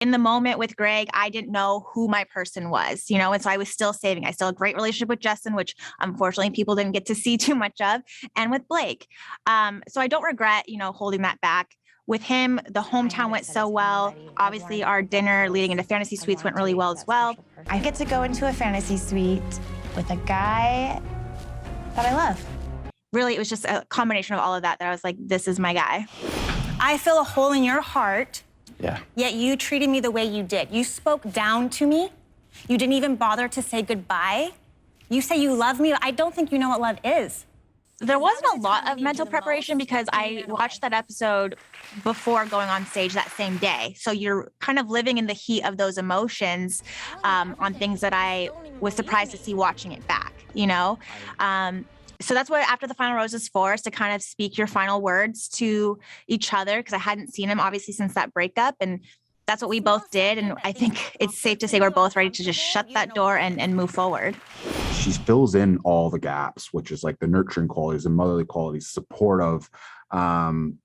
in the moment with Greg, I didn't know who my person was, and so I was still saving. I still had a great relationship with Justin, which unfortunately people didn't get to see too much of, and with Blake. So I don't regret, holding that back. With him, the hometown went so well. Obviously, our dinner leading into fantasy suites went really well as well. I get to go into a fantasy suite with a guy that I love. Really, it was just a combination of all of that I was like, this is my guy. I feel a hole in your heart. Yeah. Yet you treated me the way you did. You spoke down to me. You didn't even bother to say goodbye. You say you love me. I don't think you know what love is. There wasn't a lot of mental preparation because I watched that episode before going on stage that same day. So you're kind of living in the heat of those emotions on things that I was surprised to see watching it back, So that's what After the Final Rose is for, is to kind of speak your final words to each other, because I hadn't seen him obviously since that breakup. And that's what we both did. And I think it's safe to say we're both ready to just shut that door and move forward. She fills in all the gaps, which is like the nurturing qualities, the motherly qualities, supportive. And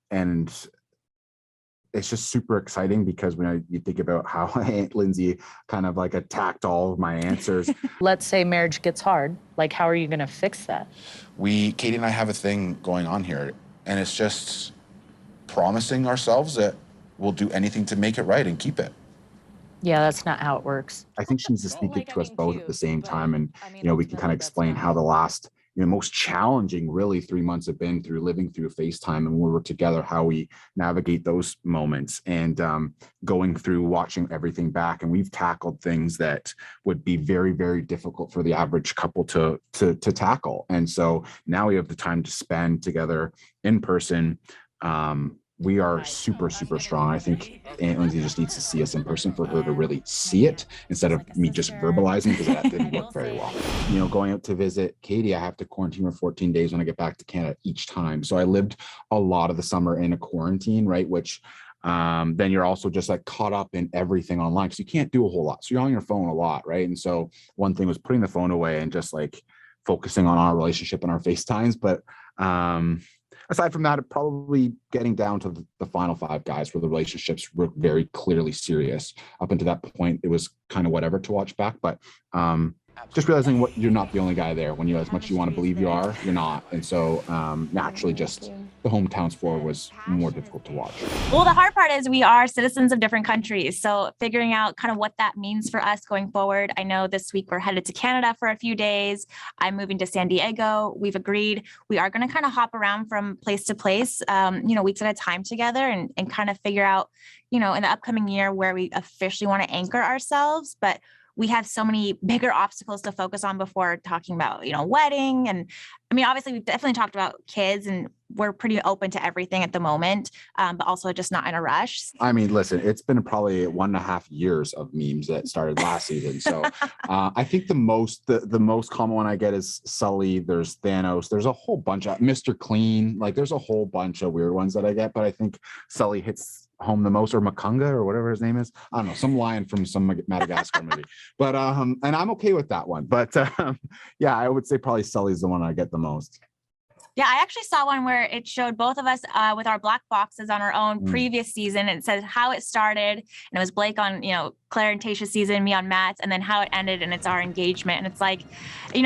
it's just super exciting because when you think about how Aunt Lindsey kind of like attacked all of my answers. Let's say marriage gets hard. Like, how are you going to fix that? Katie and I have a thing going on here, and it's just promising ourselves that we'll do anything to make it right and keep it. Yeah, that's not how it works. I think she needs to speak it to us both at the same time. And, we can kind of explain how the last, most challenging really 3 months have been through living through FaceTime and when we're together, how we navigate those moments and going through watching everything back. And we've tackled things that would be very, very difficult for the average couple to tackle. And so now we have the time to spend together in person. We are super, super strong. I think Aunt Lindsey just needs to see us in person for her to really see it instead of me just verbalizing, because that didn't work very well. Going out to visit Katie, I have to quarantine for 14 days when I get back to Canada each time. So I lived a lot of the summer in a quarantine, right? Which then you're also just like caught up in everything online because you can't do a whole lot. So you're on your phone a lot, right? And so one thing was putting the phone away and just like focusing on our relationship and our FaceTimes. But aside from that, probably getting down to the final 5 guys where the relationships were very clearly serious. Up until that point, it was kind of whatever to watch back. But just realizing you're not the only guy there. When as much as you want to believe you are, you're not. And so naturally just the hometowns floor was more difficult to watch. Well, the hard part is we are citizens of different countries. So figuring out kind of what that means for us going forward. I know this week we're headed to Canada for a few days. I'm moving to San Diego. We've agreed we are going to kind of hop around from place to place, weeks at a time together and kind of figure out, in the upcoming year where we officially want to anchor ourselves. But we have so many bigger obstacles to focus on before talking about, wedding. And I mean, obviously we've definitely talked about kids and we're pretty open to everything at the moment, but also just not in a rush. I mean, listen, it's been probably 1.5 years of memes that started last season. So I think the most common one I get is Sully. There's Thanos. There's a whole bunch of Mr. Clean. Like there's a whole bunch of weird ones that I get, but I think Sully hits home the most, or Makunga or whatever his name is. I don't know, some lion from some Madagascar movie. But and I'm okay with that one. But yeah, I would say probably Sully's the one I get the most. Yeah, I actually saw one where it showed both of us with our black boxes on our own previous season. And it says how it started. And it was Blake on, Claire and Tayshia's season, me on Matt's, and then how it ended. And it's our engagement. And it's like,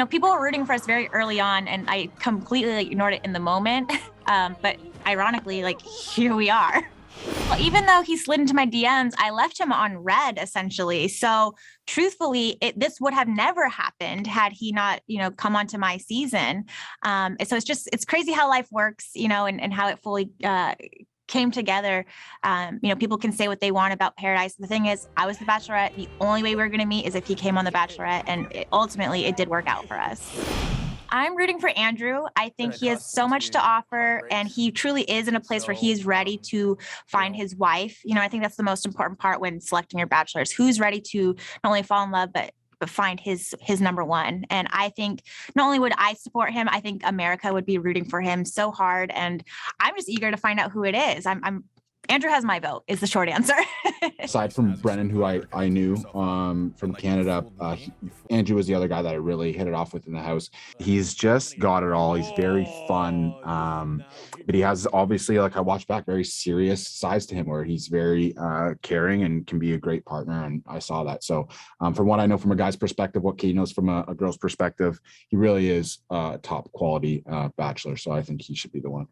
people were rooting for us very early on. And I completely ignored it in the moment. But ironically, here we are. Well, even though he slid into my DMs, I left him on red essentially. So truthfully, this would have never happened had he not, come onto my season. So it's crazy how life works, and how it fully came together. People can say what they want about Paradise. The thing is, I was the Bachelorette. The only way we were going to meet is if he came on the Bachelorette. And ultimately, it did work out for us. I'm rooting for Andrew. I think he has so much to offer, and he truly is in a place where he is ready to find his wife. I think that's the most important part when selecting your bachelors, who's ready to not only fall in love, but find his number one. And I think not only would I support him, I think America would be rooting for him so hard. And I'm just eager to find out who it is. I'm Andrew has my vote is the short answer. Aside from Brennan, who I knew from Canada, Andrew was the other guy that I really hit it off with in the house. He's just got it all. He's very fun, but he has obviously, like I watched back, very serious sides to him where he's very caring and can be a great partner. And I saw that. So from what I know from a guy's perspective, what Katie knows from a girl's perspective, he really is a top quality bachelor. So I think he should be the one.